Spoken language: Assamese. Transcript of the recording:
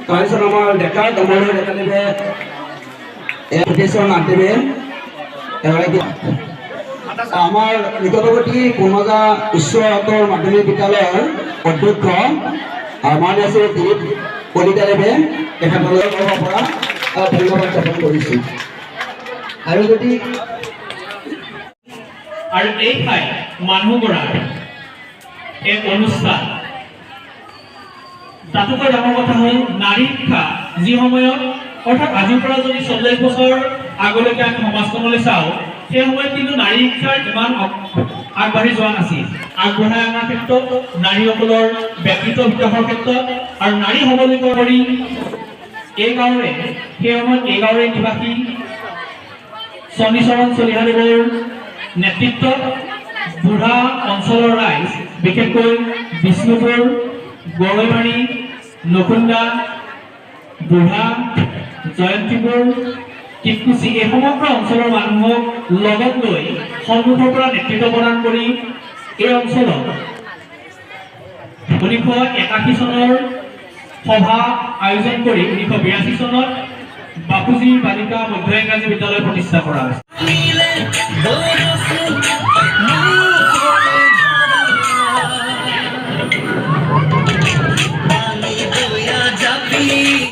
তাৰপিছত আমাৰ ডেকা দমনৰ ডেকাদেৱে এপ্লিকেশ্যন আঁতিবে এগৰাকী আমাৰ নিকটৱৰ্তী কুমজা উচ্চতৰ মাধ্যমিক বিদ্যালয়ৰ অধ্যক্ষ মাননীয় শ্ৰী দিলীপ কলিতাদেৱে তেখেতলৈ পৰা ধন্যবাদ জ্ঞাপন কৰিছোঁ। আৰু যদি আৰু এই ঠাই মানুহ গঢ়াৰ এক অনুষ্ঠান তাতোকৈ ডাঙৰ কথা হ'ল নাৰী শিক্ষা যি সময়ত অৰ্থাৎ আজিৰ পৰা যদি 40 বছৰ আগলৈকে আমি সমাজখনলৈ চাওঁ সেই সময়ত কিন্তু নাৰী শিক্ষাৰ ইমান আগবাঢ়ি যোৱা নাছিল। আগবঢ়াই অনাৰ ক্ষেত্ৰত নাৰীসকলৰ ব্যক্তিত্ব বিকাশৰ ক্ষেত্ৰত আৰু নাৰী সবলীকৰণ কৰি এই গাঁৱৰে সেই সময়ত এই গাঁৱৰে নিবাসী চণ্ডীচৰণ চলিহাদেৱৰ নেতৃত্বত বুঢ়া অঞ্চলৰ ৰাইজ বিশেষকৈ বিষ্ণুপুৰ গৰৈমাৰী নকুন্দা বুঢ়া জয়ন্তীপুৰ টিপকুচি এই সমগ্ৰ অঞ্চলৰ মানুহক লগত লৈ সন্মুখৰ পৰা নেতৃত্ব প্ৰদান কৰি এই অঞ্চলত 1981 চনৰ সভা আয়োজন কৰি 1982 চনত বাপুজী বালিকা মধ্য ইংৰাজী বিদ্যালয় প্ৰতিষ্ঠা কৰা হৈছে।